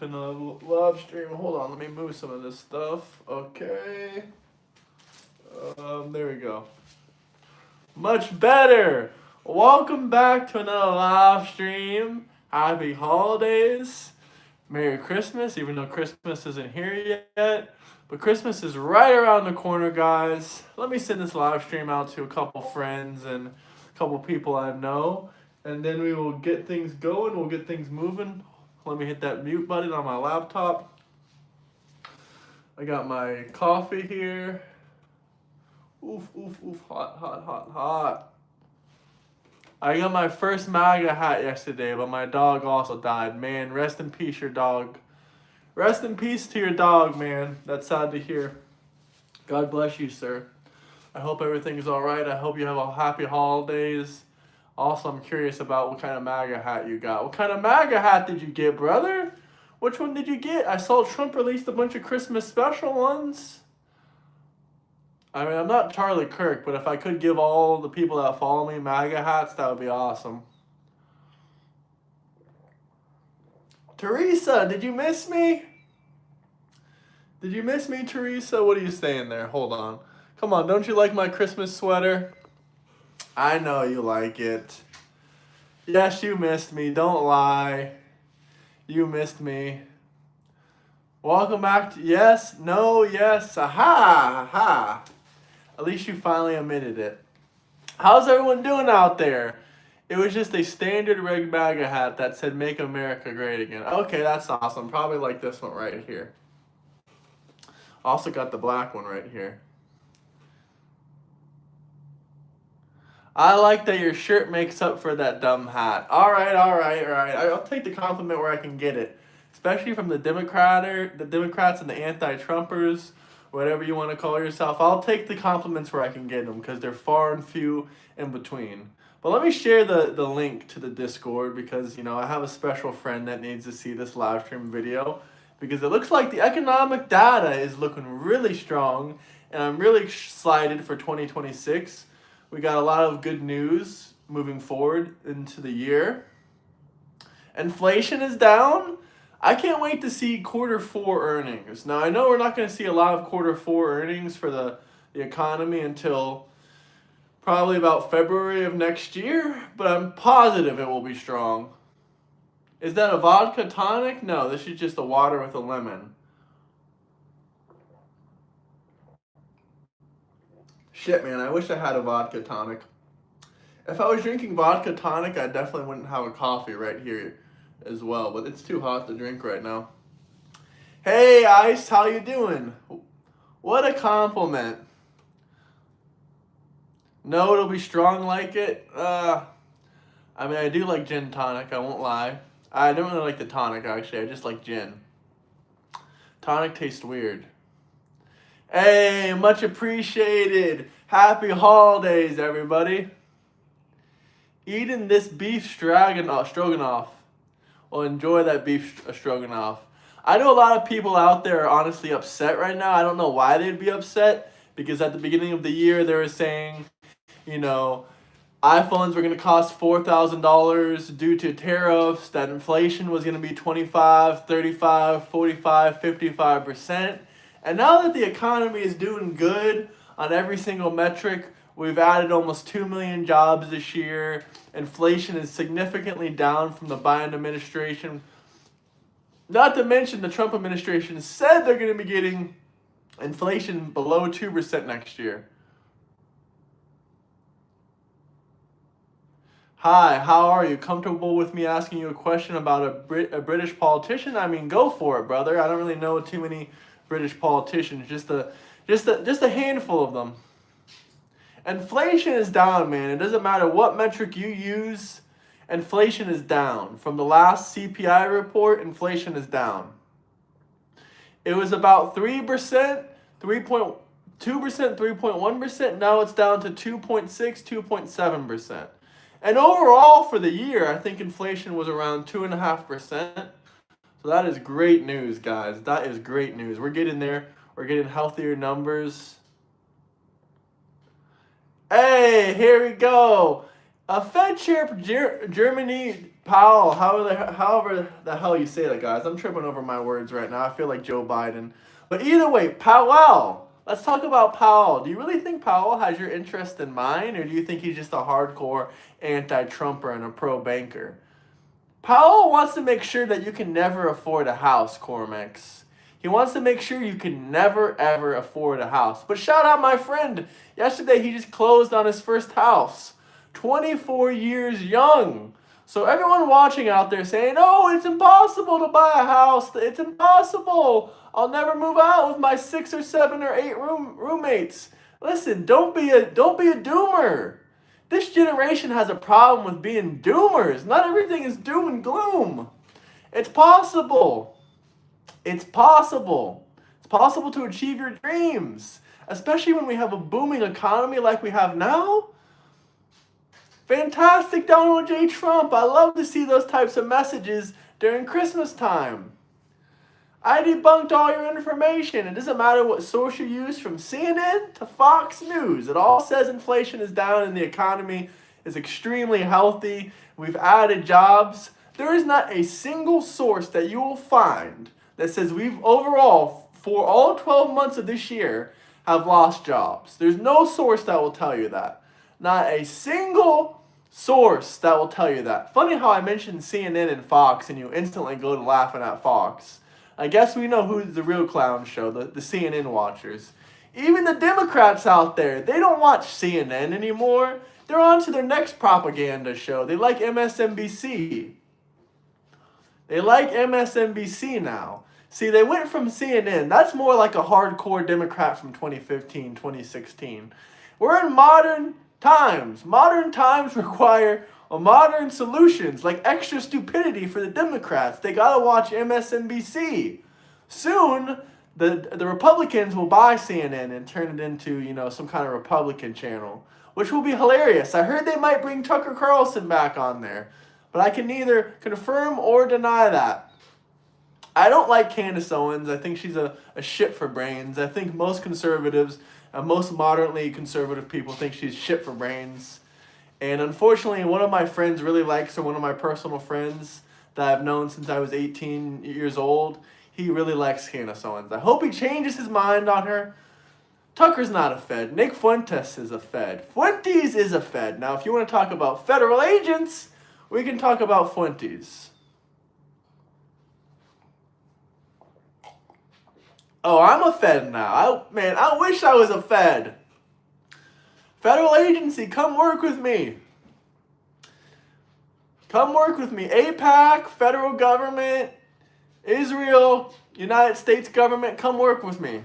Another live stream. Hold on, let me move some of this stuff. Okay. There we go. Much better. Welcome back to another live stream. Happy holidays. Merry Christmas, even though Christmas isn't here yet. But Christmas is right around the corner, guys. Let me send this live stream out to a couple friends and a couple people I know. And then we will get things going. We'll get things moving. Let me hit that mute button on my laptop. I got my coffee here. Oof, oof, oof. Hot, hot, hot, hot. I got my first MAGA hat yesterday, but my dog also died. Man, rest in peace, your dog. Rest in peace to your dog, man. That's sad to hear. God bless you, sir. I hope everything is all right. I hope you have a happy holidays. Also, I'm curious about what kind of MAGA hat you got. What kind of MAGA hat did you get, brother? Which one did you get? I saw Trump released a bunch of Christmas special ones. I mean, I'm not Charlie Kirk, but if I could give all the people that follow me MAGA hats, that would be awesome. Teresa, did you miss me? Did you miss me, Teresa? What are you saying there? Hold on. Come on, don't you like my Christmas sweater? I know you like it. Yes, you missed me. Don't lie. You missed me. Welcome back to... Yes, no, yes. Aha, aha. At least you finally admitted it. How's everyone doing out there? It was just a standard red MAGA hat that said Make America Great Again. Okay, that's awesome. Probably like this one right here. Also got the black one right here. I like that your shirt makes up for that dumb hat. All right. I'll take the compliment where I can get it. Especially from the Democrats and the anti-Trumpers, whatever you want to call yourself. I'll take the compliments where I can get them because they're far and few in between. But let me share the link to the Discord because, you know, I have a special friend that needs to see this live stream video because it looks like the economic data is looking really strong and I'm really excited for 2026. We got a lot of good news moving forward into the year. Inflation is down. I can't wait to see Q4 earnings. Now, I know we're not going to see a lot of Q4 earnings for the economy until probably about February of next year, but I'm positive it will be strong. Is that a vodka tonic? No, this is just a water with a lemon. Shit, man, I wish I had a vodka tonic. If I was drinking vodka tonic, I definitely wouldn't have a coffee right here as well, but it's too hot to drink right now. Hey, Ice, how you doing? What a compliment. No, it'll be strong like it. I mean, I do like gin tonic, I won't lie. I don't really like the tonic, actually. I just like gin. Tonic tastes weird. Hey, much appreciated. Happy holidays, everybody. Eating this beef stroganoff. Well, enjoy that beef stroganoff. I know a lot of people out there are honestly upset right now. I don't know why they'd be upset. Because at the beginning of the year, they were saying, you know, iPhones were going to cost $4,000 due to tariffs. That inflation was going to be 25, 35, 45, 55%. And now that the economy is doing good on every single metric, we've added almost 2 million jobs this year. Inflation is significantly down from the Biden administration. Not to mention the Trump administration said they're going to be getting inflation below 2% next year. Hi, how are you? Comfortable with me asking you a question about a British politician? I mean, go for it, brother. I don't really know too many British politicians, just a handful of them. Inflation is down, man. It doesn't matter what metric you use, inflation is down. From the last CPI report, inflation is down. It was about 3%, 3.2%, 3.1%. Now it's down to 2.6, 2.7%. And overall for the year, I think inflation was around 2.5%. So that is great news, guys. That is great news. We're getting there. We're getting healthier numbers. Hey, here we go. Fed Chair Germany Powell, however the hell you say that, guys. I'm tripping over my words right now. I feel like Joe Biden. But either way, Powell. Let's talk about Powell. Do you really think Powell has your interest in mind, or do you think he's just a hardcore anti-Trumper and a pro-banker? Powell wants to make sure that you can never afford a house, Cormex. He wants to make sure you can never, ever afford a house. But shout out my friend. Yesterday, he just closed on his first house. 24 years young. So everyone watching out there saying, oh, it's impossible to buy a house. It's impossible. I'll never move out with my 6 or 7 or 8 roommates. Listen, don't be a doomer. This generation has a problem with being doomers. Not everything is doom and gloom. It's possible. It's possible. It's possible to achieve your dreams, especially when we have a booming economy like we have now. Fantastic, Donald J. Trump. I love to see those types of messages during Christmas time. I debunked all your information. It doesn't matter what source you use, from CNN to Fox News. It all says inflation is down and the economy is extremely healthy. We've added jobs. There is not a single source that you will find that says we've overall, for all 12 months of this year, have lost jobs. There's no source that will tell you that. Not a single source that will tell you that. Funny how I mentioned CNN and Fox and you instantly go to laughing at Fox. I guess we know who's the real clown show, the CNN watchers. Even the Democrats out there, they don't watch CNN anymore. They're on to their next propaganda show. They like MSNBC. They like MSNBC now. See, they went from CNN. That's more like a hardcore Democrat from 2015, 2016. We're in modern times. Modern times require modern solutions, like extra stupidity for the Democrats. They gotta watch MSNBC. Soon, the Republicans will buy CNN and turn it into, some kind of Republican channel, which will be hilarious. I heard they might bring Tucker Carlson back on there, but I can neither confirm or deny that. I don't like Candace Owens. I think she's a shit for brains. I think most conservatives and most moderately conservative people think she's shit for brains. And unfortunately, one of my friends really likes her, one of my personal friends that I've known since I was 18 years old. He really likes Candace Owens. I hope he changes his mind on her. Tucker's not a Fed. Nick Fuentes is a Fed. Fuentes is a Fed. Now, if you want to talk about federal agents, we can talk about Fuentes. Oh, I'm a Fed now. I wish I was a Fed. Federal agency, come work with me. Come work with me. AIPAC, federal government, Israel, United States government, come work with me.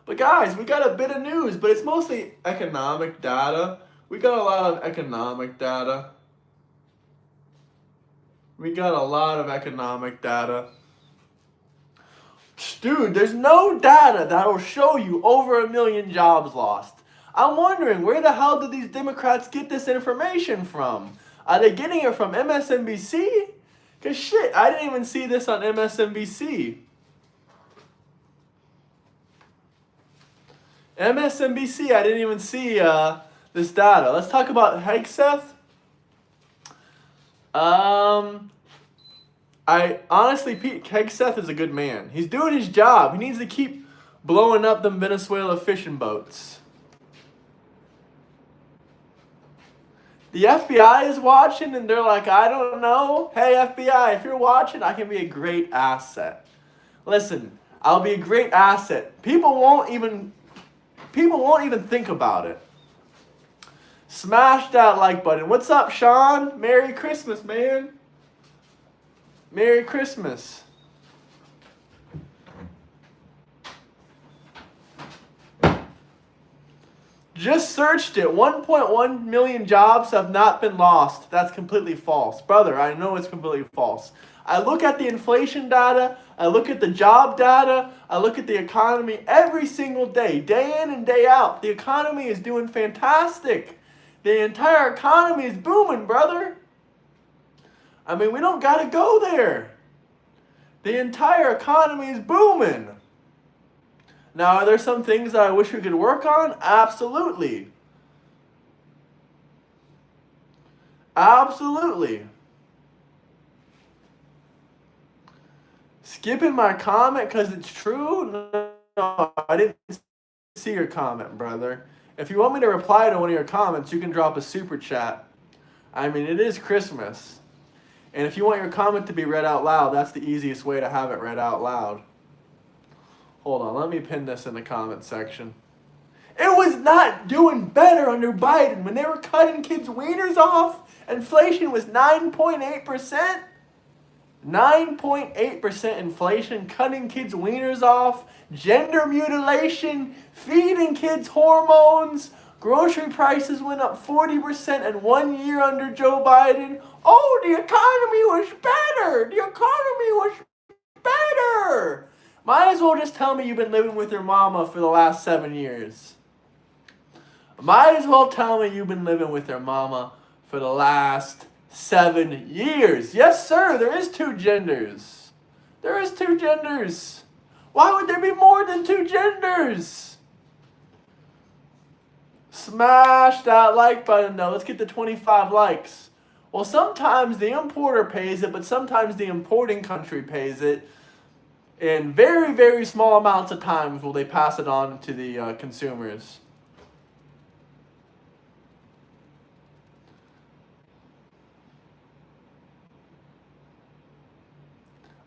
But guys, we got a bit of news, but it's mostly economic data. We got a lot of economic data. Dude, there's no data that will show you over 1 million jobs lost. I'm wondering, where the hell did these Democrats get this information from? Are they getting it from MSNBC? Because shit, I didn't even see this on MSNBC. MSNBC, I didn't even see this data. Let's talk about Hegseth. Pete Hegseth is a good man. He's doing his job. He needs to keep blowing up them Venezuela fishing boats. The FBI is watching and they're like, I don't know. Hey, FBI, if you're watching, I can be a great asset. Listen, I'll be a great asset. People won't even think about it. Smash that like button. What's up, Sean? Merry Christmas, man. Merry Christmas. Just searched it. 1.1 million jobs have not been lost. That's completely false. Brother, I know it's completely false. I look at the inflation data. I look at the job data. I look at the economy every single day in and day out. The economy is doing fantastic. The entire economy is booming, brother. I mean, we don't got to go there. The entire economy is booming. Now, are there some things that I wish we could work on? Absolutely. Absolutely. Skipping my comment because it's true? No, I didn't see your comment, brother. If you want me to reply to one of your comments, you can drop a super chat. I mean, it is Christmas. And if you want your comment to be read out loud, that's the easiest way to have it read out loud. Hold on, let me pin this in the comment section. It was not doing better under Biden. When they were cutting kids' wieners off, inflation was 9.8%. 9.8% inflation, cutting kids' wieners off, gender mutilation, feeding kids hormones, grocery prices went up 40% in 1 year under Joe Biden. Oh, the economy was better. The economy was better. Might as well just tell me you've been living with your mama for the last 7 years. Might as well tell me you've been living with your mama for the last 7 years. Yes, sir, there is 2 genders. There is 2 genders. Why would there be more than 2 genders? Smash that like button, though. Let's get to 25 likes. Well, sometimes the importer pays it, but sometimes the importing country pays it. In very, very small amounts of times will they pass it on to the consumers.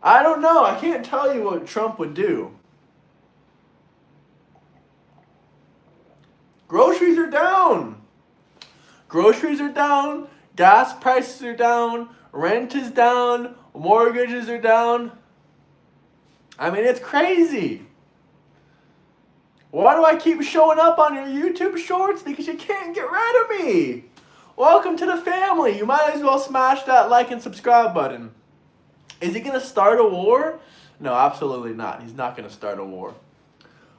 I don't know. I can't tell you what Trump would do. Groceries are down. Groceries are down. Gas prices are down. Rent is down. Mortgages are down. I mean, it's crazy. Why do I keep showing up on your YouTube shorts? Because you can't get rid of me. Welcome to the family. You might as well smash that like and subscribe button. Is he going to start a war? No, absolutely not. He's not going to start a war.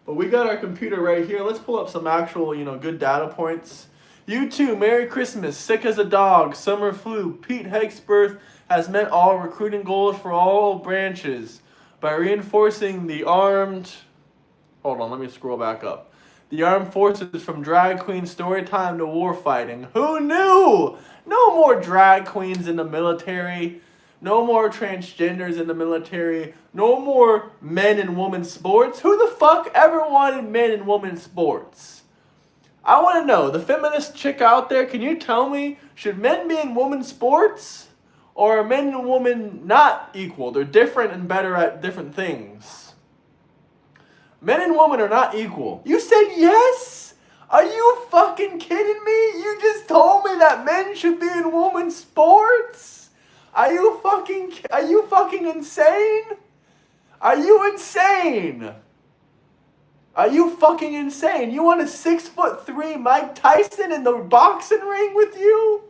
But we got our computer right here. Let's pull up some actual, good data points. You too, Merry Christmas, sick as a dog, summer flu. Pete Hegsworth has met all recruiting goals for all branches by reinforcing the armed... Hold on, let me scroll back up. The armed forces from drag queen story time to war fighting. Who knew? No more drag queens in the military. No more transgenders in the military. No more men and women sports. Who the fuck ever wanted men and women sports? I want to know, the feminist chick out there, can you tell me, should men be in women sports? Or are men and women not equal? They're different and better at different things. Men and women are not equal. You said yes? Are you fucking kidding me? You just told me that men should be in women's sports? Are you fucking insane? Are you insane? Are you fucking insane? You want a 6'3" Mike Tyson in the boxing ring with you?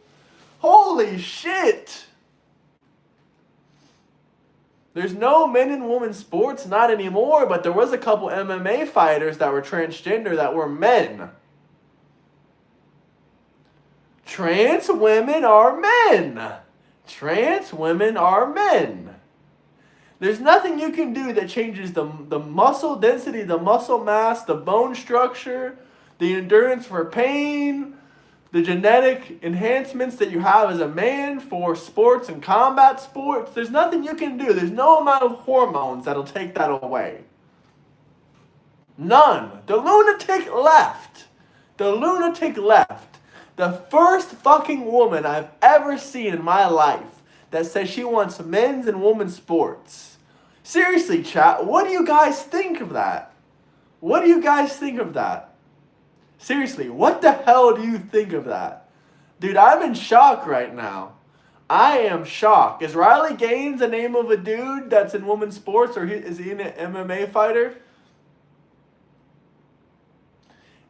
Holy shit. There's no men and women sports, not anymore, but there was a couple MMA fighters that were transgender that were men. Trans women are men. Trans women are men. There's nothing you can do that changes the muscle density, the muscle mass, the bone structure, the endurance for pain, the genetic enhancements that you have as a man for sports and combat sports. There's nothing you can do. There's no amount of hormones that'll take that away. None. The lunatic left. The lunatic left. The first fucking woman I've ever seen in my life that says she wants men's and women's sports. Seriously, chat, what do you guys think of that? What do you guys think of that? Seriously, what the hell do you think of that? Dude, I'm in shock right now. I am shocked. Is Riley Gaines the name of a dude that's in women's sports, or is he an MMA fighter?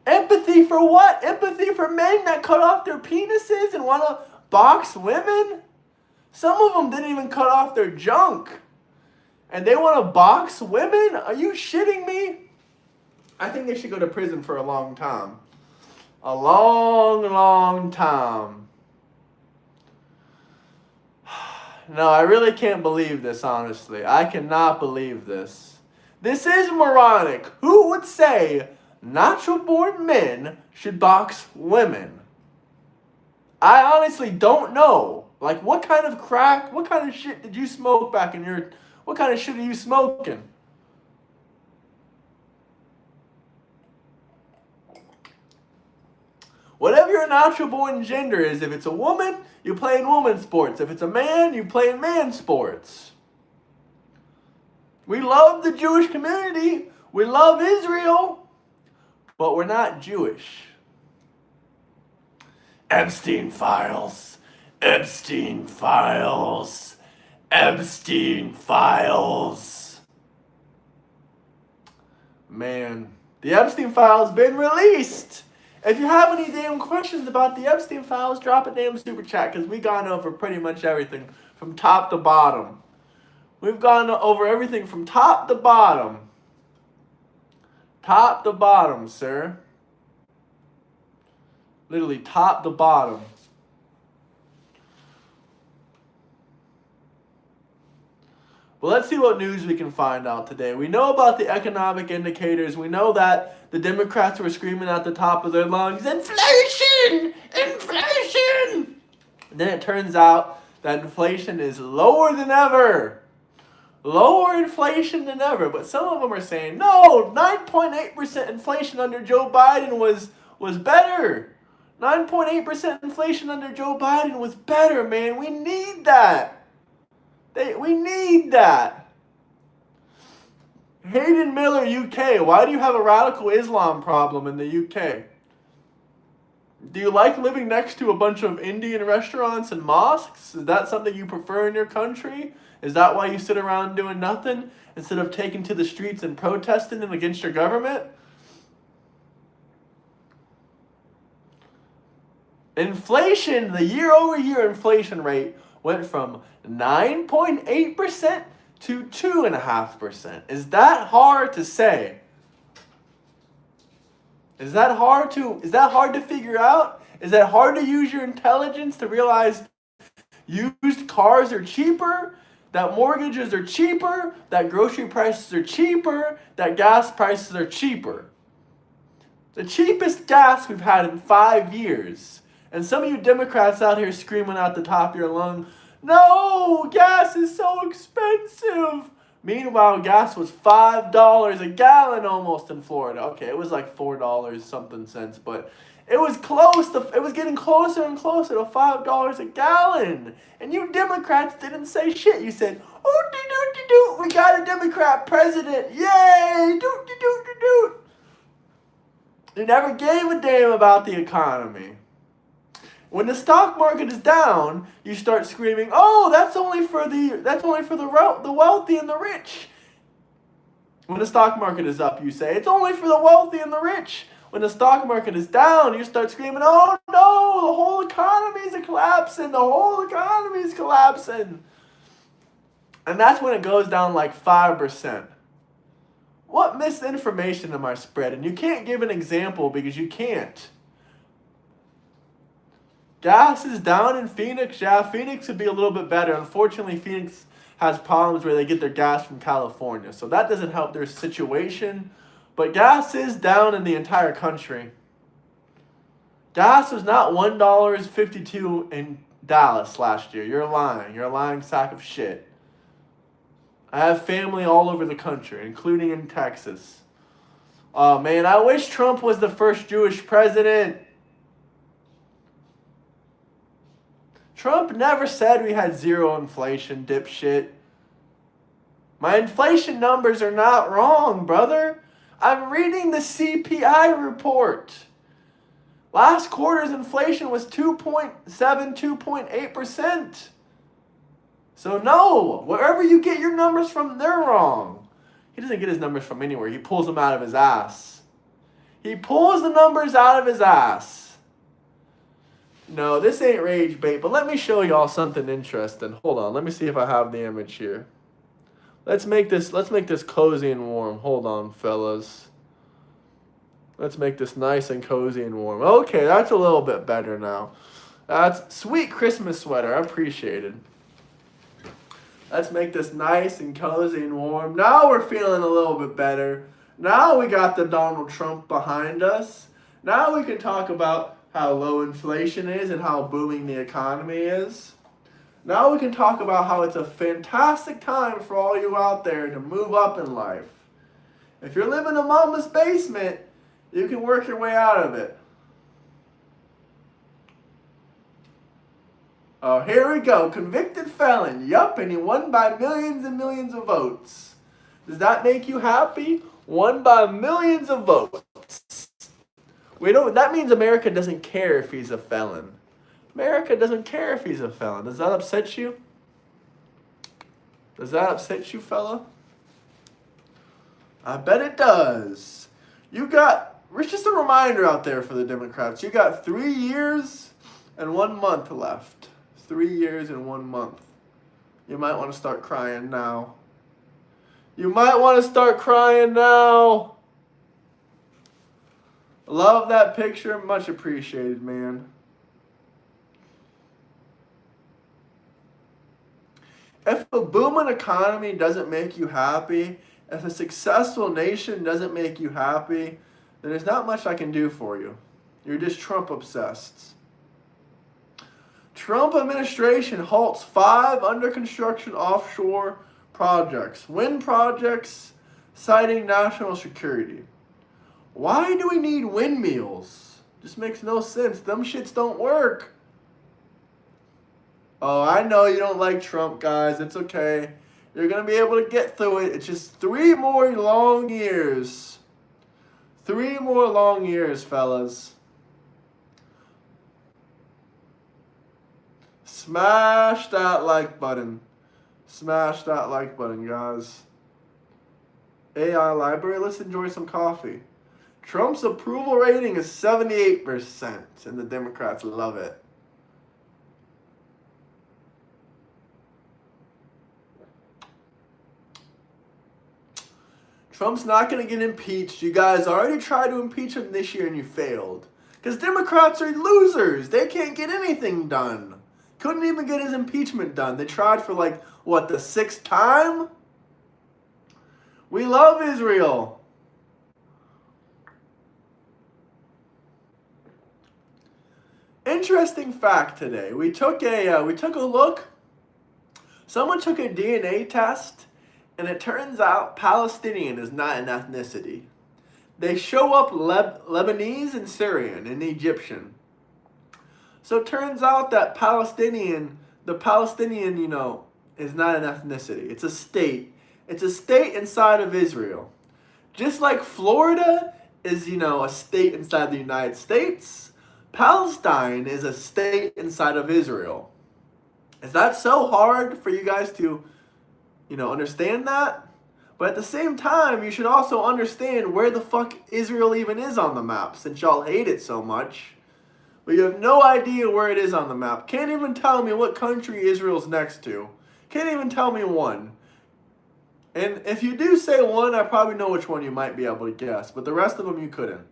Empathy for what? Empathy for men that cut off their penises and want to box women? Some of them didn't even cut off their junk. And they want to box women? Are you shitting me? I think they should go to prison for a long time. A long, long time. No, I really can't believe this, honestly. I cannot believe this. This is moronic. Who would say natural-born men should box women? I honestly don't know. Like, what kind of crack, what kind of shit did you smoke back in your, what kind of shit are you smoking? Whatever your natural born gender is, if it's a woman, you play in woman sports. If it's a man, you play in man sports. We love the Jewish community. We love Israel. But we're not Jewish. Epstein files. Epstein files. Epstein files. Man, the Epstein files been released. If you have any damn questions about the Epstein files, drop a damn super chat, because we gone over pretty much everything from top to bottom. We've gone over everything from top to bottom. Top to bottom, sir. Literally top to bottom. But let's see what news we can find out today. We know about the economic indicators. We know that the Democrats were screaming at the top of their lungs, inflation! Inflation! And then it turns out that inflation is lower than ever. Lower inflation than ever. But some of them are saying, no, 9.8% inflation under Joe Biden was better. 9.8% inflation under Joe Biden was better, man. We need that. We need that. Hayden Miller, UK. Why do you have a radical Islam problem in the UK? Do you like living next to a bunch of Indian restaurants and mosques? Is that something you prefer in your country? Is that why you sit around doing nothing instead of taking to the streets and protesting against your government? Inflation, the year-over-year inflation rate went from 9.8% to 2.5%. Is that hard to say? Is that hard to figure out? Is that hard to use your intelligence to realize used cars are cheaper, that mortgages are cheaper, that grocery prices are cheaper, that gas prices are cheaper? The cheapest gas we've had in 5 years. And some of you Democrats out here screaming out the top of your lung, no, gas is so expensive. Meanwhile, gas was $5 a gallon almost in Florida. Okay, it was like $4 something cents, but it was close. It was getting closer and closer to $5 a gallon. And you Democrats didn't say shit. You said, oh, we got a Democrat president. Yay, do. You never gave a damn about the economy. When the stock market is down, you start screaming, "Oh, that's only for the wealthy and the rich." When the stock market is up, you say, "It's only for the wealthy and the rich." When the stock market is down, you start screaming, "Oh no, the whole economy is collapsing. The whole economy is collapsing." And that's when it goes down like 5%. What misinformation am I spreading? You can't give an example because you can't. Gas is down in Phoenix. Yeah, Phoenix would be a little bit better. Unfortunately, Phoenix has problems where they get their gas from California. So that doesn't help their situation. But gas is down in the entire country. Gas was not $1.52 in Dallas last year. You're lying. You're a lying sack of shit. I have family all over the country, including in Texas. Oh, man, I wish Trump was the first Jewish president. Trump never said we had zero inflation, dipshit. My inflation numbers are not wrong, brother. I'm reading the CPI report. Last quarter's inflation was 2.7, 2.8%. So no, wherever you get your numbers from, they're wrong. He doesn't get his numbers from anywhere. He pulls them out of his ass. He pulls the numbers out of his ass. No, this ain't rage bait, but let me show y'all something interesting. Hold on, let me see if I have the image here. Let's make this cozy and warm. Hold on, fellas. Let's make this nice and cozy and warm. Okay, that's a little bit better now. That's sweet Christmas sweater. I appreciate it. Let's make this nice and cozy and warm. Now we're feeling a little bit better. Now we got the Donald Trump behind us. Now we can talk about how low inflation is and how booming the economy is. Now we can talk about how it's a fantastic time for all you out there to move up in life. If you're living in mama's basement, you can work your way out of it. Oh, here we go. Convicted felon. Yup, and he won by millions and millions of votes. Does that make you happy? Won by millions of votes. That means America doesn't care if he's a felon. America doesn't care if he's a felon. Does that upset you? Does that upset you, fella? I bet it does. It's just a reminder out there for the Democrats. You got 3 years and 1 month left. 3 years and 1 month. You might want to start crying now. You might want to start crying now. Love that picture. Much appreciated, man. If a booming economy doesn't make you happy, if a successful nation doesn't make you happy, then there's not much I can do for you. You're just Trump obsessed. Trump administration halts 5 under construction offshore projects, wind projects, citing national security. Why do we need windmills? Just makes no sense. Them shits don't work. Oh, I know you don't like Trump, guys. It's okay. You're going to be able to get through it. It's just 3 more long years. 3 more long years, fellas. Smash that like button. Smash that like button, guys. AI library, let's enjoy some coffee. Trump's approval rating is 78%, and the Democrats love it. Trump's not going to get impeached. You guys already tried to impeach him this year and you failed. Because Democrats are losers. They can't get anything done. Couldn't even get his impeachment done. They tried for the 6th time? We love Israel. Interesting fact today. We took a look. Someone took a DNA test. And it turns out Palestinian is not an ethnicity. They show up Lebanese and Syrian and Egyptian. So it turns out that the Palestinian, is not an ethnicity. It's a state. It's a state inside of Israel. Just like Florida is, a state inside the United States, Palestine is a state inside of Israel. Is that so hard for you guys to understand that? But at the same time, you should also understand where the fuck Israel even is on the map, since y'all hate it so much. But you have no idea where it is on the map. Can't even tell me what country Israel's next to. Can't even tell me one. And if you do say one, I probably know which one you might be able to guess. But the rest of them you couldn't.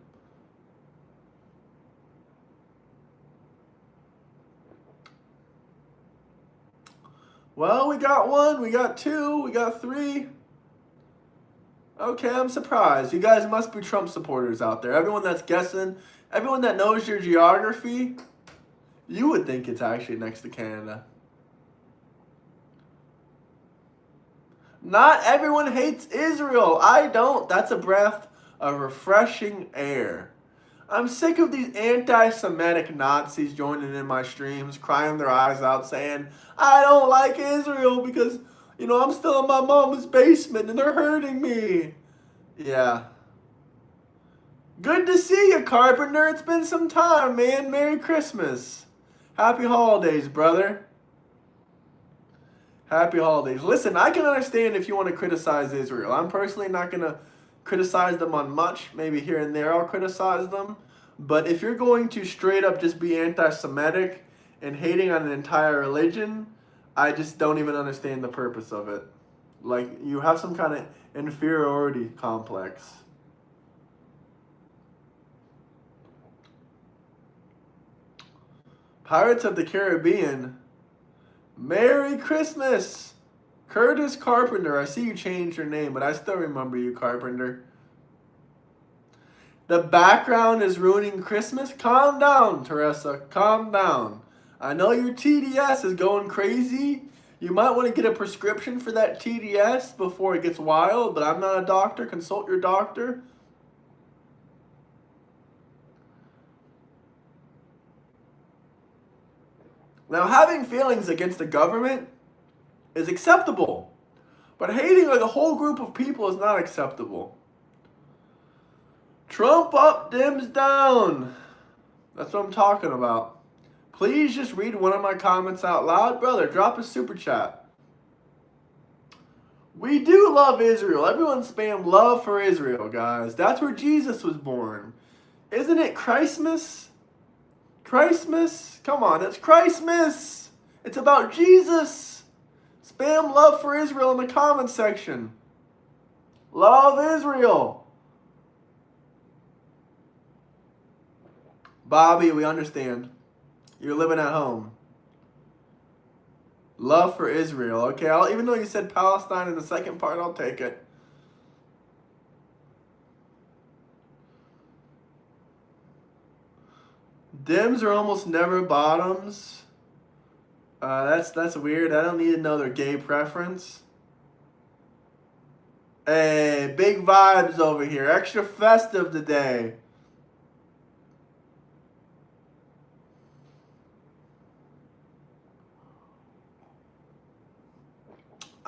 Well, we got 1, we got 2, we got 3. Okay, I'm surprised. You guys must be Trump supporters out there. Everyone that's guessing, everyone that knows your geography, you would think it's actually next to Canada. Not everyone hates Israel. I don't. That's a breath of refreshing air. I'm sick of these anti-Semitic Nazis joining in my streams, crying their eyes out, saying, I don't like Israel because, I'm still in my mama's basement and they're hurting me. Yeah. Good to see you, Carpenter. It's been some time, man. Merry Christmas. Happy holidays, brother. Happy holidays. Listen, I can understand if you want to criticize Israel. I'm personally not going to criticize them on much. Maybe here and there I'll criticize them. But if you're going to straight up just be anti-Semitic and hating on an entire religion, I just don't even understand the purpose of it. You have some kind of inferiority complex. Pirates of the Caribbean. Merry Christmas! Curtis Carpenter. I see you changed your name, but I still remember you, Carpenter. The background is ruining Christmas? Calm down, Teresa. Calm down. I know your TDS is going crazy. You might want to get a prescription for that TDS before it gets wild, but I'm not a doctor. Consult your doctor. Now, having feelings against the government is acceptable, but hating like a whole group of people is not acceptable. Trump up, Dems down. That's what I'm talking about. Please just read one of my comments out loud. Brother, drop a super chat. We do love Israel. Everyone spam love for Israel, guys. That's where Jesus was born. Isn't it Christmas? Christmas? Come on, it's Christmas. It's about Jesus. Spam love for Israel in the comment section. Love Israel. Bobby, we understand. You're living at home. Love for Israel. Okay, even though you said Palestine in the second part, I'll take it. Dems are almost never bottoms. That's weird. I don't need to know their gay preference. Hey, big vibes over here. Extra festive today.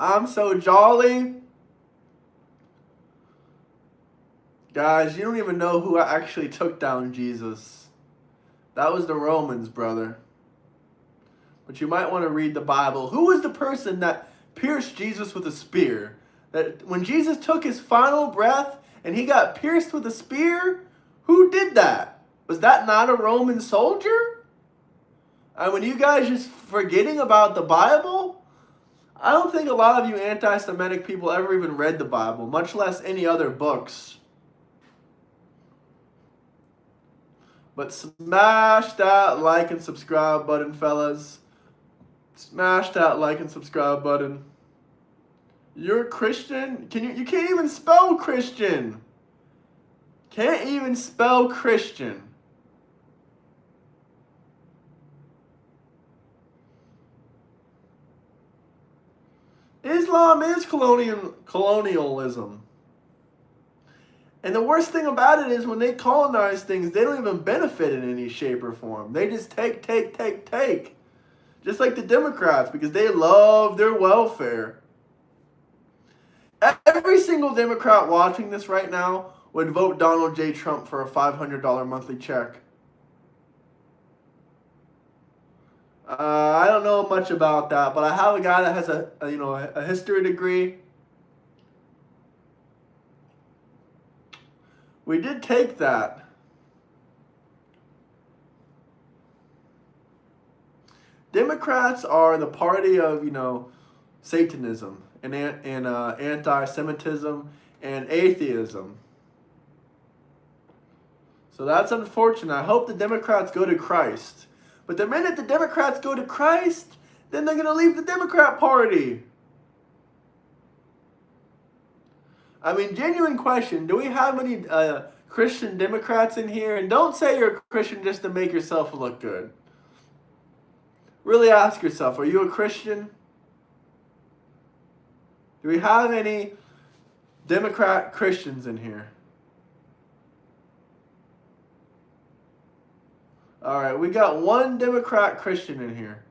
I'm so jolly. Guys, you don't even know who actually took down Jesus. That was the Romans, brother. But you might want to read the Bible. Who was the person that pierced Jesus with a spear? That when Jesus took his final breath and he got pierced with a spear, who did that? Was that not a Roman soldier? And when you guys just forgetting about the Bible? I don't think a lot of you anti-Semitic people ever even read the Bible, much less any other books. But smash that like and subscribe button, fellas. Smash that like and subscribe button. You're a Christian? You can't even spell Christian. Can't even spell Christian. Islam is colonialism. And the worst thing about it is when they colonize things, they don't even benefit in any shape or form. They just take. Just like the Democrats, because they love their welfare. Every single Democrat watching this right now would vote Donald J. Trump for a $500 monthly check. I don't know much about that, but I have a guy that has a history degree. We did take that. Democrats are the party of, Satanism and anti-Semitism and atheism. So that's unfortunate. I hope the Democrats go to Christ. But the minute the Democrats go to Christ, then they're going to leave the Democrat Party. I mean, genuine question. Do we have any Christian Democrats in here? And don't say you're a Christian just to make yourself look good. Really ask yourself, are you a Christian? Do we have any Democrat Christians in here? All right, we got one Democrat Christian in here.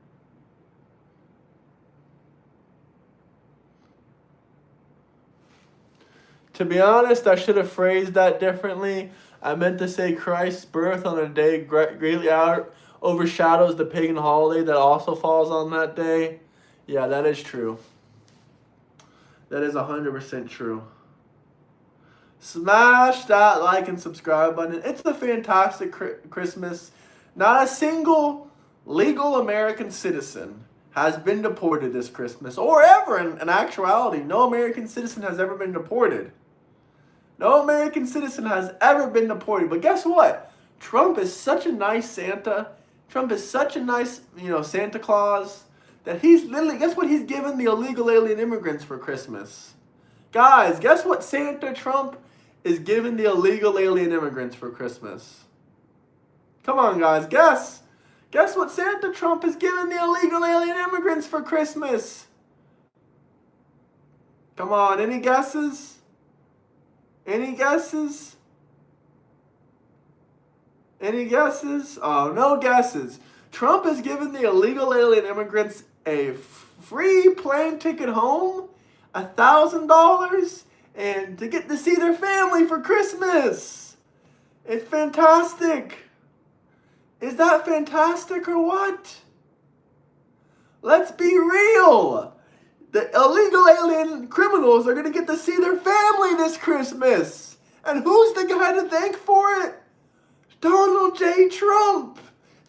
To be honest, I should have phrased that differently. I meant to say Christ's birth on a day greatly overshadows the pagan holiday that also falls on that day. Yeah, that is true. That is 100% true. Smash that like and subscribe button. It's a fantastic Christmas. Not a single legal American citizen has been deported this Christmas, or ever in actuality. No American citizen has ever been deported. No American citizen has ever been deported. But guess what? Trump is such a nice Santa. Trump is such a nice, Santa Claus, that he's literally, guess what he's given the illegal alien immigrants for Christmas? Guys, guess what Santa Trump is giving the illegal alien immigrants for Christmas? Come on, guys, guess. Guess what Santa Trump is giving the illegal alien immigrants for Christmas? Come on, any guesses? Any guesses? Any guesses? Oh, no guesses. Trump is giving the illegal alien immigrants a free plane ticket home, $1,000, and to get to see their family for Christmas. It's fantastic. Is that fantastic or what? Let's be real. The illegal alien criminals are going to get to see their family this Christmas. And who's the guy to thank for it? Donald J. Trump.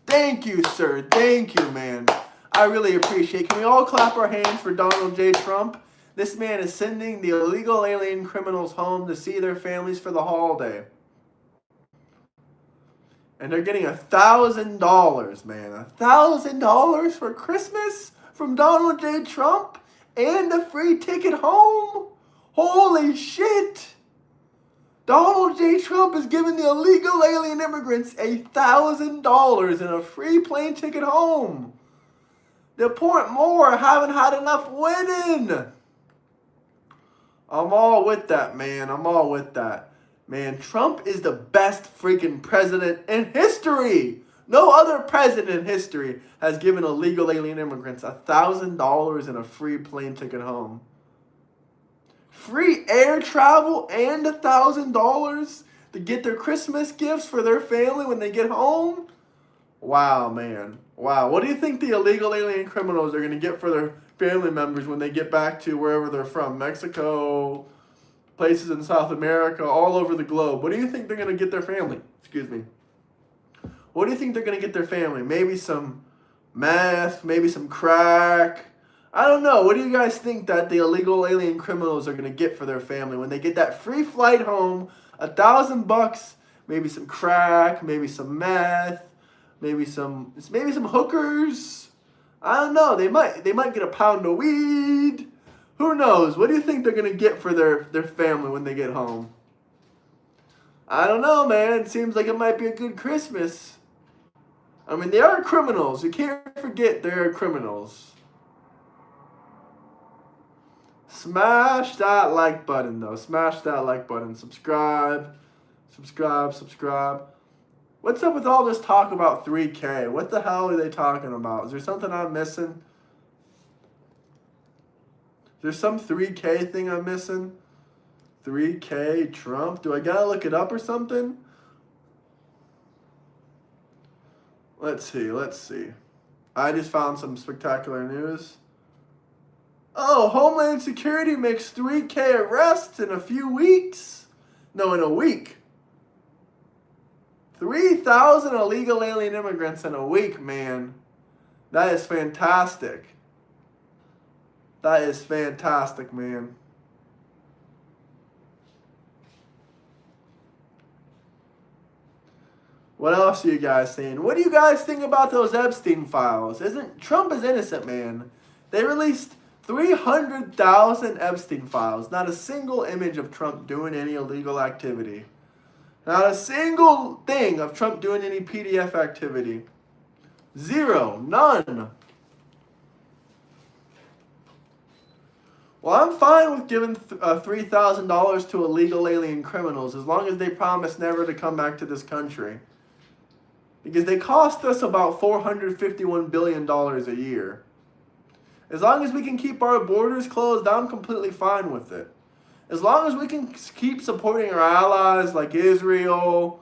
Thank you, sir. Thank you, man. I really appreciate it. Can we all clap our hands for Donald J. Trump? This man is sending the illegal alien criminals home to see their families for the holiday. And they're getting $1,000, man. $1,000 for Christmas from Donald J. Trump and a free ticket home? Holy shit! Donald J. Trump is giving the illegal alien immigrants $1,000 and a free plane ticket home. The Point More haven't had enough winning. I'm all with that, man. I'm all with that. Man, Trump is the best freaking president in history. No other president in history has given illegal alien immigrants $1,000 and a free plane ticket home. Free air travel and $1,000 to get their Christmas gifts for their family when they get home? Wow, man. Wow. What do you think the illegal alien criminals are going to get for their family members when they get back to wherever they're from? Mexico, places in South America, all over the globe. What do you think they're going to get their family? Excuse me. What do you think they're going to get their family? Maybe some meth, maybe some crack. I don't know. What do you guys think that the illegal alien criminals are going to get for their family when they get that free flight home, $1,000, maybe some crack, maybe some meth, maybe some hookers? I don't know. They might get a pound of weed. Who knows? What do you think they're going to get for their family when they get home? I don't know, man. It seems like it might be a good Christmas. I mean, they are criminals. You can't forget they are criminals. Smash that like button, though. Smash that like button. Subscribe. What's up with all this talk about 3K? What the hell are they talking about? Is there something I'm missing? Is there some 3K thing I'm missing? 3K Trump? Do I gotta look it up or something? Let's see. I just found some spectacular news. Oh, Homeland Security makes 3K arrests in a few weeks. No, in a week. 3,000 illegal alien immigrants in a week, man. That is fantastic. That is fantastic, man. What else are you guys saying? What do you guys think about those Epstein files? Trump is innocent, man. They released 300,000 Epstein files. Not a single image of Trump doing any illegal activity. Not a single thing of Trump doing any PDF activity. Zero. None. Well, I'm fine with giving $3,000 to illegal alien criminals as long as they promise never to come back to this country. Because they cost us about $451 billion a year. As long as we can keep our borders closed, I'm completely fine with it. As long as we can keep supporting our allies like Israel,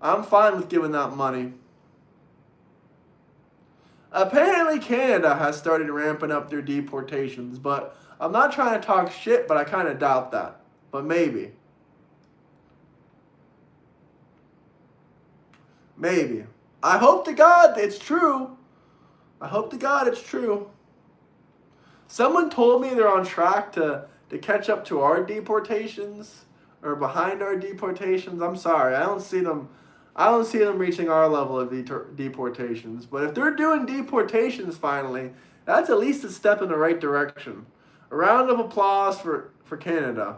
I'm fine with giving that money. Apparently Canada has started ramping up their deportations, but I'm not trying to talk shit, but I kind of doubt that. But maybe. Maybe. I hope to God it's true. I hope to God it's true. Someone told me they're on track to catch up to our deportations or behind our deportations. I'm sorry. I don't see them reaching our level of deportations. But if they're doing deportations finally, that's at least a step in the right direction. A round of applause for Canada.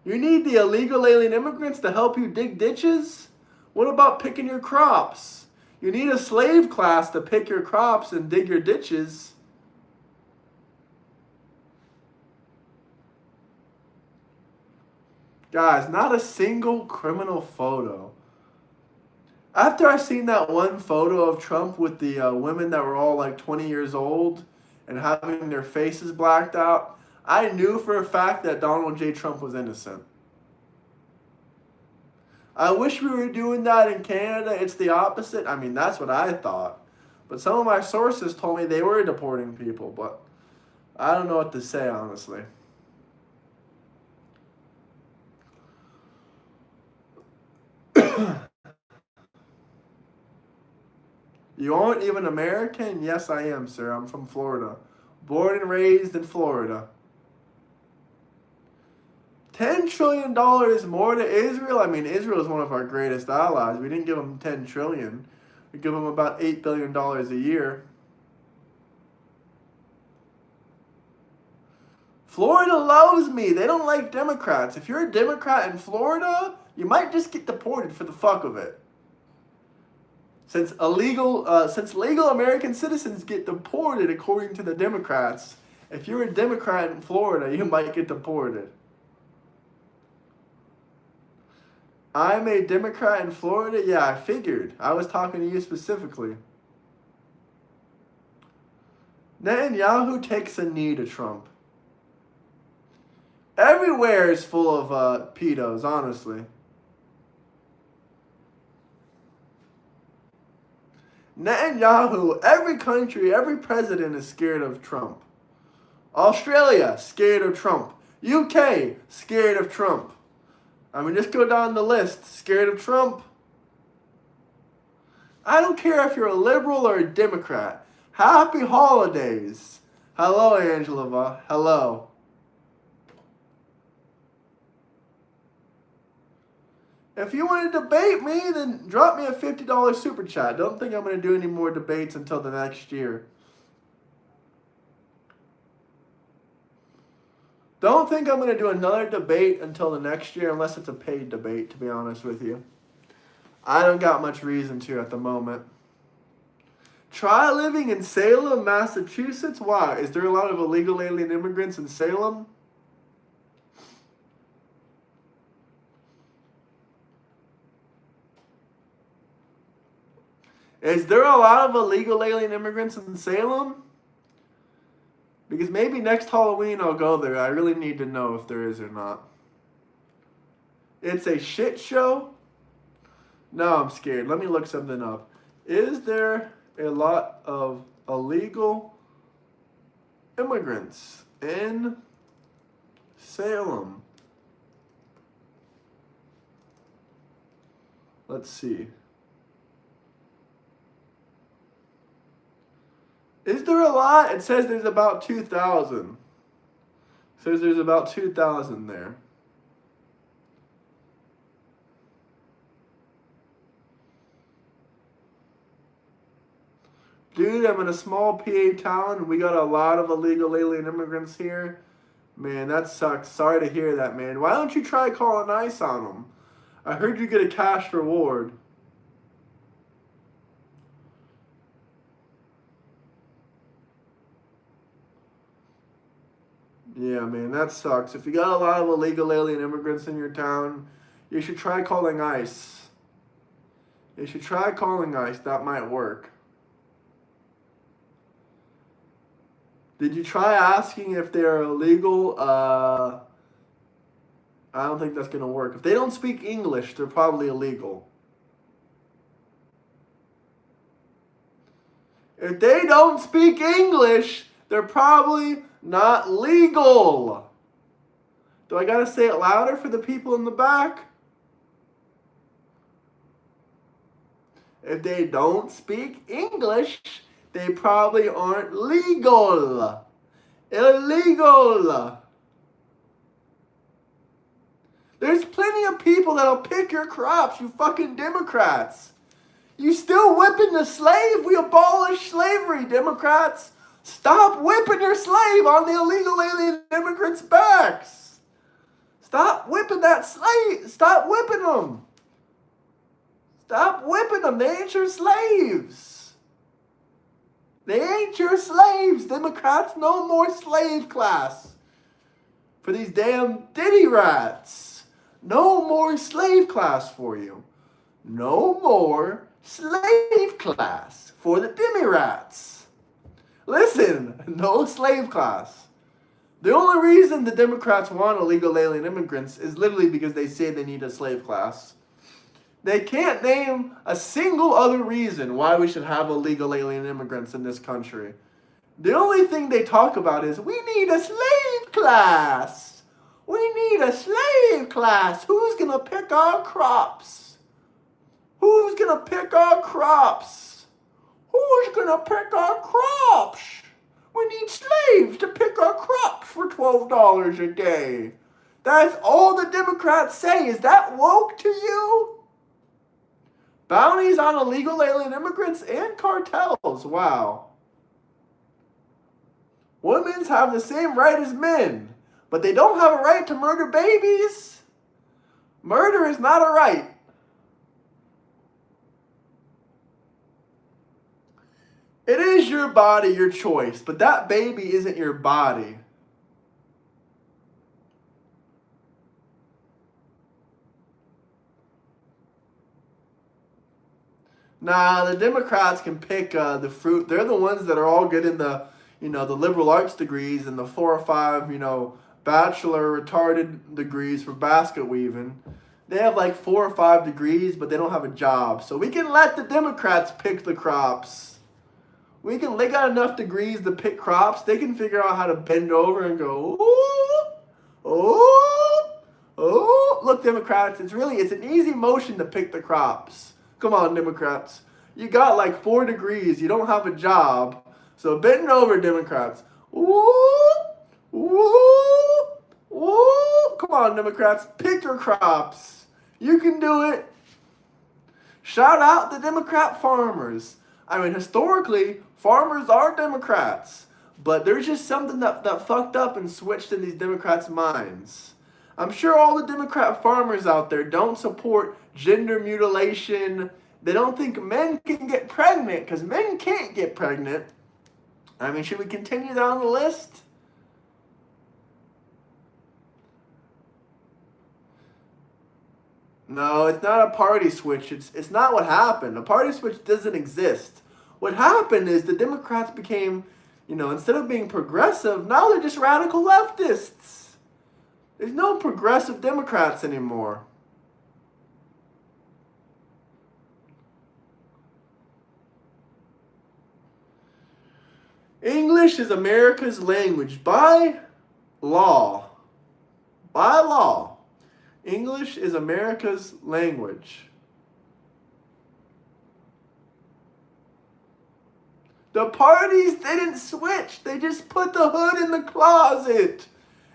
You need the illegal alien immigrants to help you dig ditches? What about picking your crops? You need a slave class to pick your crops and dig your ditches. Guys, not a single criminal photo. After I seen that one photo of Trump with the women that were all like 20 years old and having their faces blacked out, I knew for a fact that Donald J. Trump was innocent. I wish we were doing that in Canada. It's the opposite. I mean, that's what I thought. But some of my sources told me they were deporting people, but I don't know what to say, honestly. You aren't even American? Yes, I am, sir. I'm from Florida. Born and raised in Florida. $10 trillion more to Israel? I mean, Israel is one of our greatest allies. We didn't give them $10 trillion. We give them about $8 billion a year. Florida loves me. They don't like Democrats. If you're a Democrat in Florida, you might just get deported for the fuck of it. Since legal American citizens get deported according to the Democrats, if you're a Democrat in Florida, you might get deported. I'm a Democrat in Florida? Yeah, I figured. I was talking to you specifically. Netanyahu takes a knee to Trump. Everywhere is full of pedos, honestly. Netanyahu, every country, every president is scared of Trump. Australia, scared of Trump. UK, scared of Trump. I mean, just go down the list. Scared of Trump. I don't care if you're a liberal or a Democrat. Happy holidays. Hello, Angela. Hello. If you want to debate me, then drop me a $50 super chat. Don't think I'm going to do any more debates until the next year. Don't think I'm going to do another debate until the next year unless it's a paid debate, to be honest with you. I don't got much reason to at the moment. Try living in Salem, Massachusetts? Why? Is there a lot of illegal alien immigrants in Salem? Is there a lot of illegal alien immigrants in Salem? Because maybe next Halloween I'll go there. I really need to know if there is or not. It's a shit show? No, I'm scared. Let me look something up. Is there a lot of illegal immigrants in Salem? Let's see. Is there a lot? It says there's about 2,000. It says there's about 2,000 there. Dude, I'm in a small PA town. We got a lot of illegal alien immigrants here. Man, that sucks. Sorry to hear that, man. Why don't you try calling ICE on them? I heard you get a cash reward. Yeah, man, that sucks. If you got a lot of illegal alien immigrants in your town, you should try calling ICE. You should try calling ICE. That might work. Did you try asking if they're illegal? I don't think that's going to work. If they don't speak English, they're probably illegal. If they don't speak English, they're probably not legal. Do I gotta say it louder for the people in the back? If they don't speak English, they probably aren't legal. Illegal. There's plenty of people that'll pick your crops, you fucking Democrats. You still whipping the slave? We abolished slavery, Democrats. Stop whipping your slave on the illegal alien immigrants' backs. Stop whipping not slaves. Stop whipping them. Stop whipping them. They ain't your slaves. They ain't your slaves. Democrats, no more slave class for these damn ditty rats. No more slave class for you. No more slave class for the dimmy rats. Listen, no slave class. The only reason the Democrats want illegal alien immigrants is literally because they say they need a slave class. They can't name a single other reason why we should have illegal alien immigrants in this country. The only thing they talk about is, we need a slave class. We need a slave class. Who's going to pick our crops? Who's going to pick our crops? Who's going to pick our crops? We need slaves to pick our crops for $12 a day. That's all the Democrats say. Is that woke to you? Bounties on illegal alien immigrants and cartels. Wow. Women have the same right as men, but they don't have a right to murder babies. Murder is not a right. It is your body, your choice, but that baby isn't your body. Nah, the Democrats can pick the fruit. They're the ones that are all good in the, the liberal arts degrees and the 4 or 5, bachelor retarded degrees for basket weaving. They have like 4 or 5 degrees, but they don't have a job. So we can let the Democrats pick the crops. They got enough degrees to pick crops. They can figure out how to bend over and go, ooh, ooh, ooh. Look, Democrats, it's an easy motion to pick the crops. Come on, Democrats. You got like 4 degrees. You don't have a job. So bend over, Democrats. Ooh, ooh, ooh. Come on, Democrats. Pick your crops. You can do it. Shout out the Democrat farmers. I mean, historically, farmers are Democrats. But there's just something that fucked up and switched in these Democrats' minds. I'm sure all the Democrat farmers out there don't support gender mutilation. They don't think men can get pregnant because men can't get pregnant. I mean, should we continue down the list? No, it's not a party switch. It's not what happened. A party switch doesn't exist. What happened is the Democrats became, instead of being progressive, now they're just radical leftists. There's no progressive Democrats anymore. English is America's language by law. By law. English is America's language. The parties didn't switch. They just put the hood in the closet.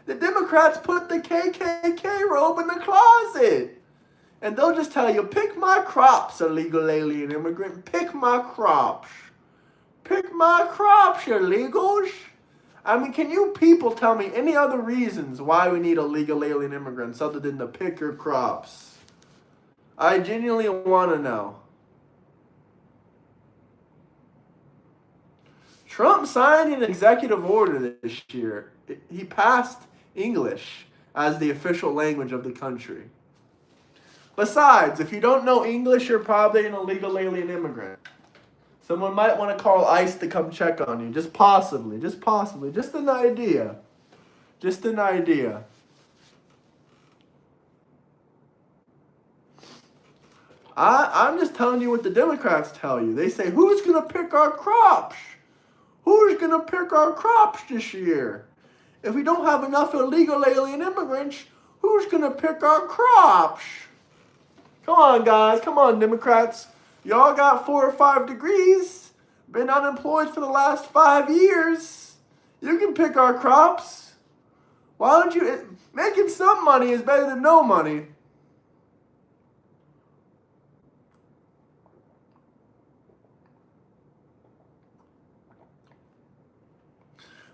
The Democrats put the KKK robe in the closet. And they'll just tell you, pick my crops, illegal alien immigrant. Pick my crops. Pick my crops, you illegals. I mean, can you people tell me any other reasons why we need illegal alien immigrants other than to pick your crops? I genuinely want to know. Trump signed an executive order this year. He passed English as the official language of the country. Besides, if you don't know English, you're probably an illegal alien immigrant. Someone might want to call ICE to come check on you. Just possibly. Just an idea. Just an idea. I'm just telling you what the Democrats tell you. They say, who's going to pick our crops? Who's going to pick our crops this year? If we don't have enough illegal alien immigrants, who's going to pick our crops? Come on, guys. Come on, Democrats. Y'all got 4 or 5 degrees. Been unemployed for the last 5 years. You can pick our crops. Why don't you? Making some money is better than no money.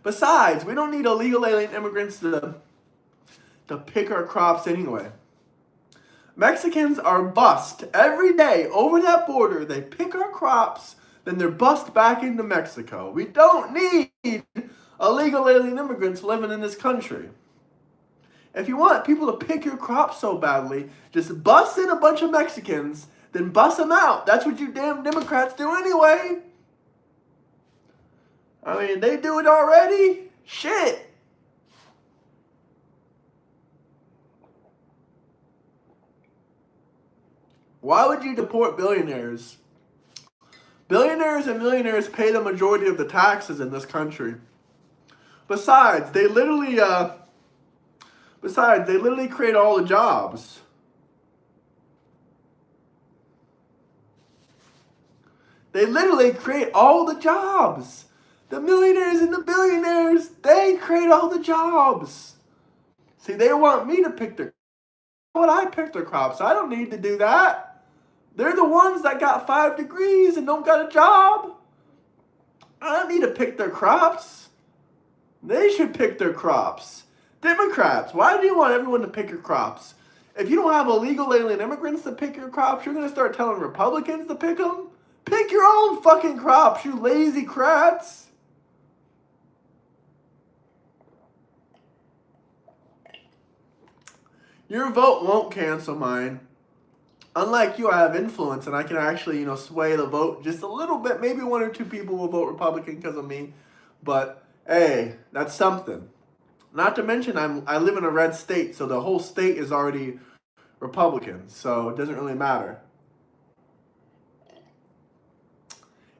Besides, we don't need illegal alien immigrants to pick our crops anyway. Mexicans are bussed every day over that border. They pick our crops, then they're bussed back into Mexico. We don't need illegal alien immigrants living in this country. If you want people to pick your crops so badly, just bust in a bunch of Mexicans, then bust them out. That's what you damn Democrats do anyway. I mean, they do it already. Shit. Why would you deport billionaires? Billionaires and millionaires pay the majority of the taxes in this country. Besides, they literally create all the jobs. They literally create all the jobs. The millionaires and the billionaires, they create all the jobs. See, they want me to pick their... Why would I pick their crops? I don't need to do that. They're the ones that got 5 degrees and don't got a job. I don't need to pick their crops. They should pick their crops. Democrats, why do you want everyone to pick your crops? If you don't have illegal alien immigrants to pick your crops, you're going to start telling Republicans to pick them? Pick your own fucking crops, you lazy crats. Your vote won't cancel mine. Unlike you, I have influence and I can actually, sway the vote just a little bit. Maybe 1 or 2 people will vote Republican because of me. But, hey, that's something. Not to mention, I live in a red state, so the whole state is already Republican. So, it doesn't really matter.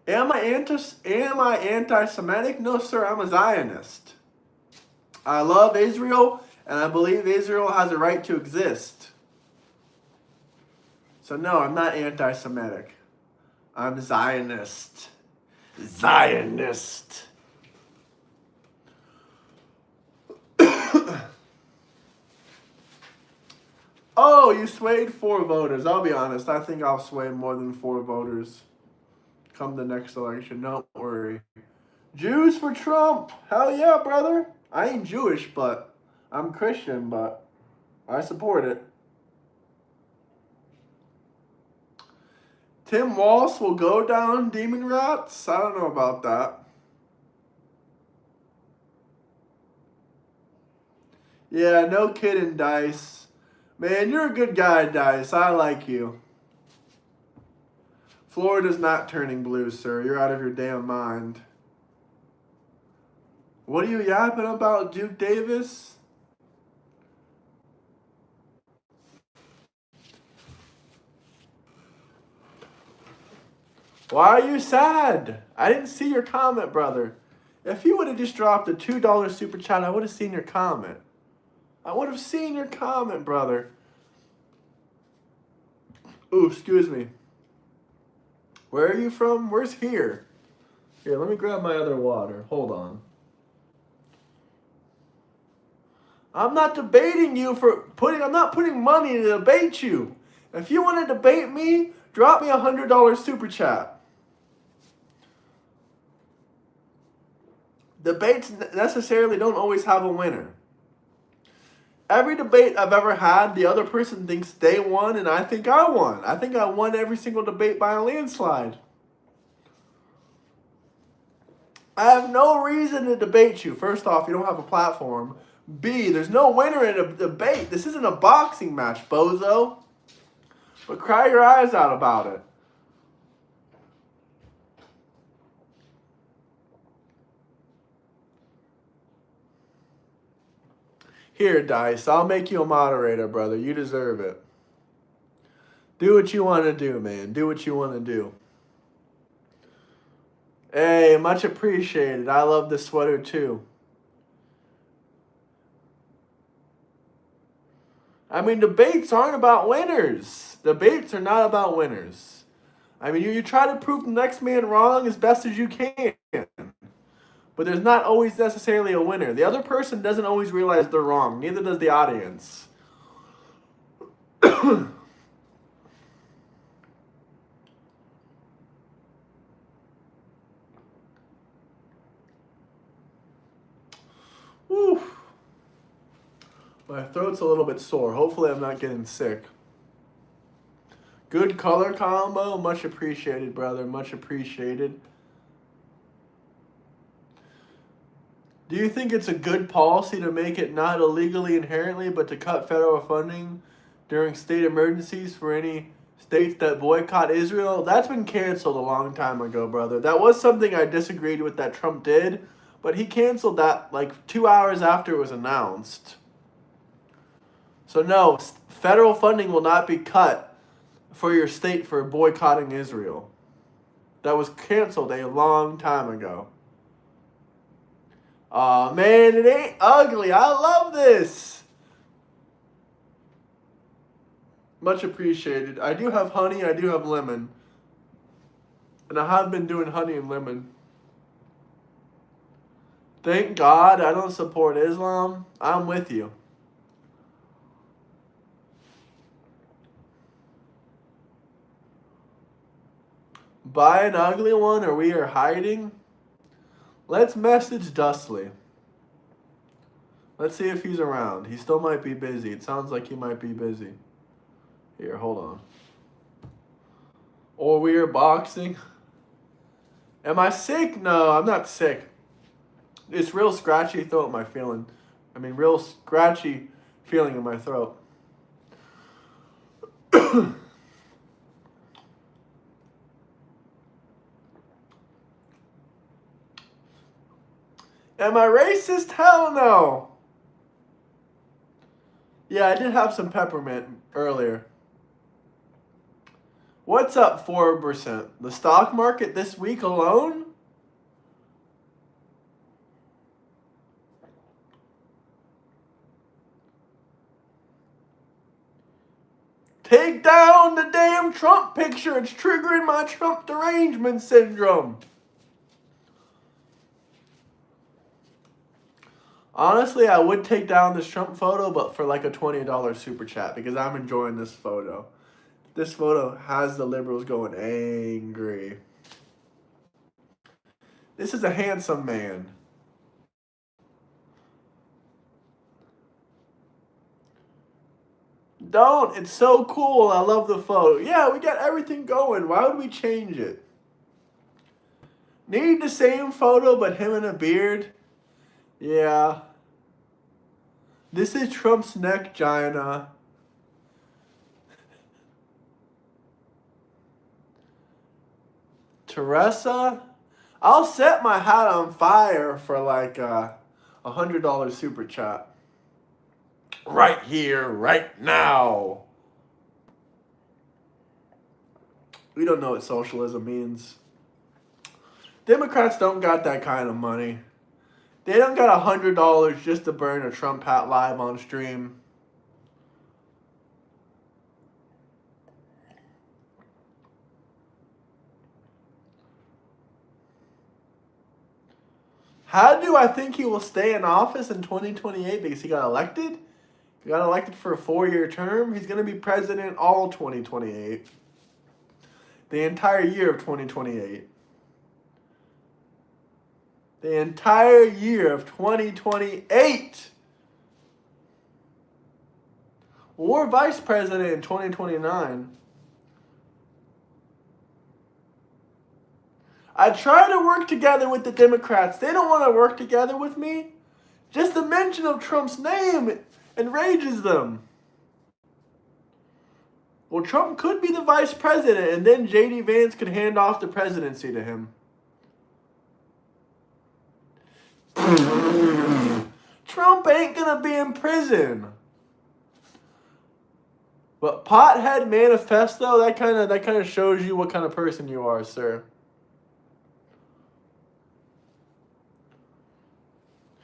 Am I anti-Semitic? No, sir, I'm a Zionist. I love Israel, and I believe Israel has a right to exist. So no, I'm not anti-Semitic. I'm Zionist. Zionist. Oh, you swayed 4 voters. I'll be honest, I think I'll sway more than 4 voters come the next election. Don't worry. Jews for Trump. Hell yeah, brother. I ain't Jewish, but I'm Christian, but I support it. Tim Walz will go down Demon Rats? I don't know about that. Yeah, no kidding, Dice. Man, you're a good guy, Dice. I like you. Florida's not turning blue, sir. You're out of your damn mind. What are you yapping about, Duke Davis? Why are you sad? I didn't see your comment, brother. If you would have just dropped a $2 super chat, I would have seen your comment. I would have seen your comment, brother. Ooh, excuse me. Where are you from? Where's here? Here, let me grab my other water. Hold on. I'm not debating you I'm not putting money to debate you. If you want to debate me, drop me a $100 super chat. Debates necessarily don't always have a winner. Every debate I've ever had, the other person thinks they won, and I think I won. I think I won every single debate by a landslide. I have no reason to debate you. First off, you don't have a platform. B, there's no winner in a debate. This isn't a boxing match, bozo. But cry your eyes out about it. Here, Dice, I'll make you a moderator, brother. You deserve it. Do what you want to do, man. Do what you want to do. Hey, much appreciated. I love this sweater, too. I mean, debates aren't about winners. Debates are not about winners. I mean, you try to prove the next man wrong as best as you can. But there's not always necessarily a winner. The other person doesn't always realize they're wrong. Neither does the audience. Whew. My throat's a little bit sore. Hopefully I'm not getting sick. Good color combo. Much appreciated, brother. Much appreciated. Do you think it's a good policy to make it not illegally inherently, but to cut federal funding during state emergencies for any states that boycott Israel? That's been canceled a long time ago, brother. That was something I disagreed with that Trump did, but he canceled that like 2 hours after it was announced. So no, federal funding will not be cut for your state for boycotting Israel. That was canceled a long time ago. Aw, man, it ain't ugly. I love this. Much appreciated. I do have honey. I do have lemon. And I have been doing honey and lemon. Thank God I don't support Islam. I'm with you. Buy an ugly one or we are hiding? Let's message Dustley. Let's see if he's around. He still might be busy. It sounds like he might be busy. Here, hold on. Or we are boxing. Am I sick? No, I'm not sick. It's real scratchy throat in my feeling. Real scratchy feeling in my throat. Am I racist? Hell no. Yeah, I did have some peppermint earlier. What's up 4%? The stock market this week alone? Take down the damn Trump picture. It's triggering my Trump derangement syndrome. Honestly, I would take down this Trump photo, but for like a $20 super chat because I'm enjoying this photo. This photo has the liberals going angry. This is a handsome man. Don't. It's so cool. I love the photo. Yeah, we got everything going. Why would we change it? Need the same photo, but him in a beard? Yeah. This is Trump's neck, Gina. Teresa? I'll set my hat on fire for like a $100 super chat. Right here, right now. We don't know what socialism means. Democrats don't got that kind of money. They don't got $100 just to burn a Trump hat live on stream. How do I think he will stay in office in 2028? Because he got elected? He got elected for a 4-year term. He's going to be president all 2028. The entire year of 2028. The entire year of 2028. Or vice president in 2029. I try to work together with the Democrats. They don't want to work together with me. Just the mention of Trump's name enrages them. Well, Trump could be the vice president, and then J.D. Vance could hand off the presidency to him. Trump ain't gonna be in prison. But Pothead Manifesto, that kind of shows you what kind of person you are, sir.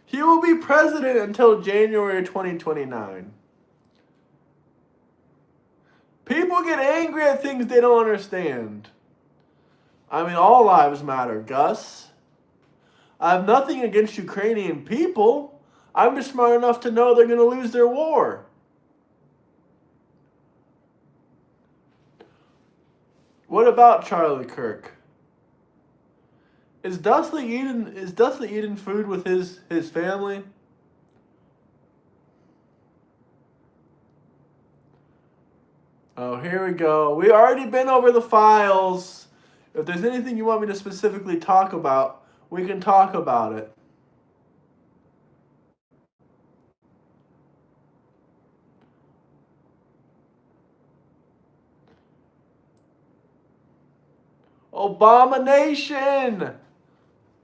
He will be president until January 2029. People get angry at things they don't understand. All lives matter, Gus. I have nothing against Ukrainian people. I'm just smart enough to know they're going to lose their war. What about Charlie Kirk? Is Dustley eating food with his family? Oh, here we go. We already been over the files. If there's anything you want me to specifically talk about, we can talk about it. Abomination!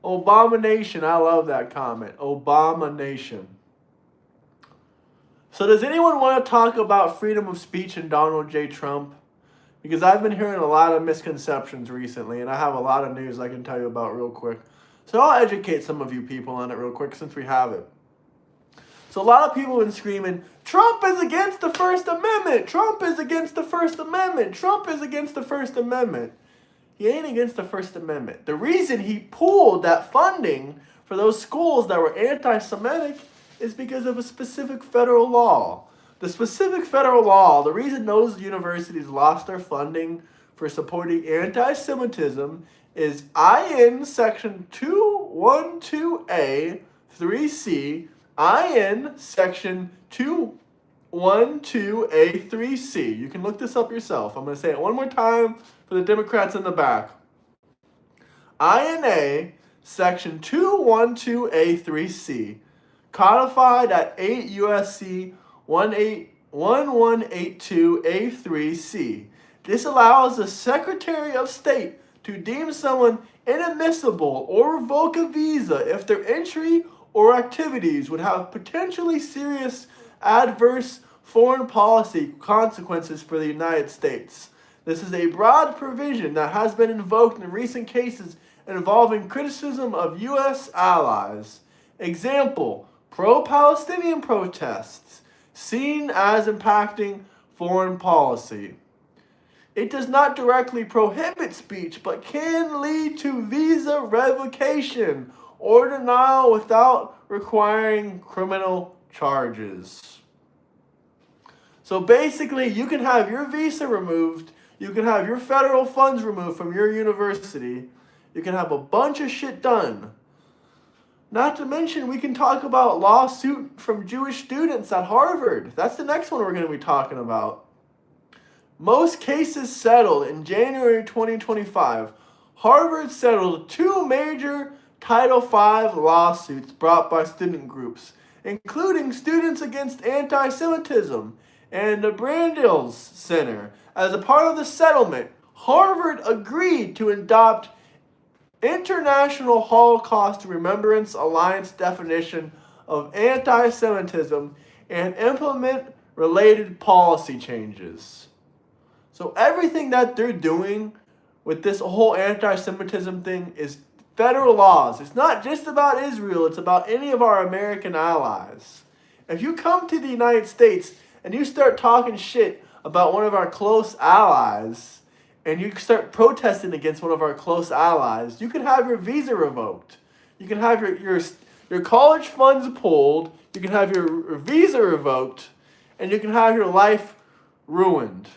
Abomination. I love that comment. Abomination. So does anyone want to talk about freedom of speech and Donald J. Trump? Because I've been hearing a lot of misconceptions recently, and I have a lot of news I can tell you about real quick. So I'll educate some of you people on it real quick since we have it. So a lot of people have been screaming, Trump is against the First Amendment! Trump is against the First Amendment! Trump is against the First Amendment! He ain't against the First Amendment. The reason he pulled that funding for those schools that were anti-Semitic is because of a specific federal law. The specific federal law, the reason those universities lost their funding for supporting anti-Semitism is IN section 212A 3C, IN section 212A 3C. You can look this up yourself. I'm going to say it one more time for the Democrats in the back. INA section 212A 3C, codified at 8 USC 1182A3C. This allows the Secretary of State to deem someone inadmissible or revoke a visa if their entry or activities would have potentially serious adverse foreign policy consequences for the United States. This is a broad provision that has been invoked in recent cases involving criticism of U.S. allies. Example, pro-Palestinian protests, seen as impacting foreign policy. It does not directly prohibit speech, but can lead to visa revocation or denial without requiring criminal charges. So basically, you can have your visa removed, you can have your federal funds removed from your university, you can have a bunch of shit done. Not to mention, we can talk about lawsuit from Jewish students at Harvard. That's the next one we're going to be talking about. Most cases settled in January 2025. Harvard settled 2 major Title V lawsuits brought by student groups, including Students Against Anti-Semitism and the Brandeis Center. As a part of the settlement, Harvard agreed to adopt International Holocaust Remembrance Alliance definition of anti-Semitism and implement related policy changes. So everything that they're doing with this whole anti-Semitism thing is federal laws. It's not just about Israel, it's about any of our American allies. If you come to the United States and you start talking shit about one of our close allies, and you start protesting against one of our close allies, you can have your visa revoked. You can have your college funds pulled, you can have your visa revoked, and you can have your life ruined.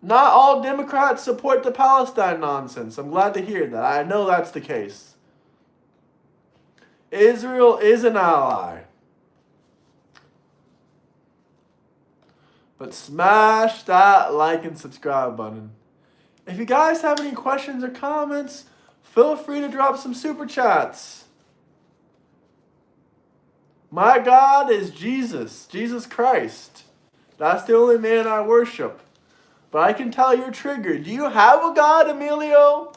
Not all Democrats support the Palestine nonsense. I'm glad to hear that. I know that's the case. Israel is an ally. But smash that like and subscribe button. If you guys have any questions or comments, feel free to drop some super chats. My God is Jesus, Jesus Christ. That's the only man I worship. But I can tell you're triggered. Do you have a God, Emilio?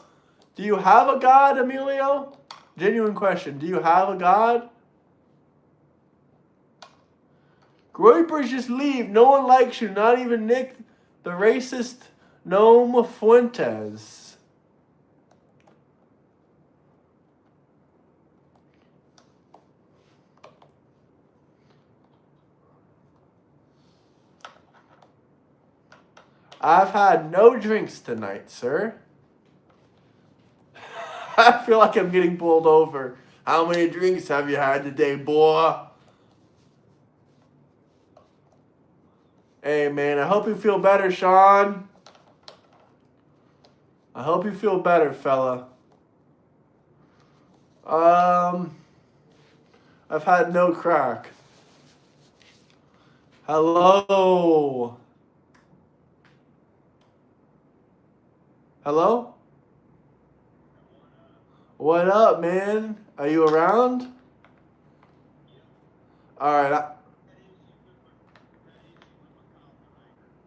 Do you have a God, Emilio? Genuine question. Do you have a God? Groypers just leave. No one likes you. Not even Nick, the racist Noam Fuentes. I've had no drinks tonight, sir. I feel like I'm getting pulled over. How many drinks have you had today, boy? Hey, man, I hope you feel better, Sean. I hope you feel better, fella. I've had no crack. Hello? Hello? What up, man? Are you around? Alright.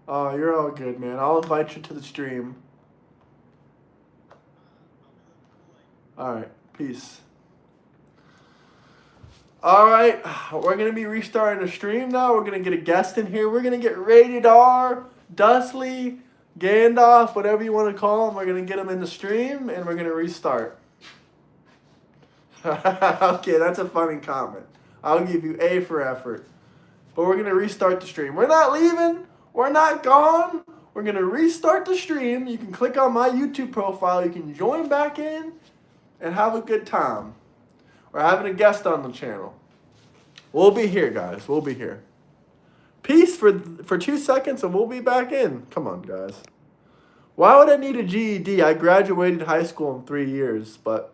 Oh, you're all good, man. I'll invite you to the stream. Alright. Peace. Alright. We're going to be restarting the stream now. We're going to get a guest in here. We're going to get Rated R, Dustley, Gandalf, whatever you want to call him. We're going to get him in the stream, and we're going to restart. Okay, that's a funny comment. I'll give you A for effort. But we're going to restart the stream. We're not leaving. We're not gone. We're going to restart the stream. You can click on my YouTube profile. You can join back in and have a good time. We're having a guest on the channel. We'll be here, guys. We'll be here. Peace for 2 seconds and we'll be back in. Come on, guys. Why would I need a GED? I graduated high school in 3 years, but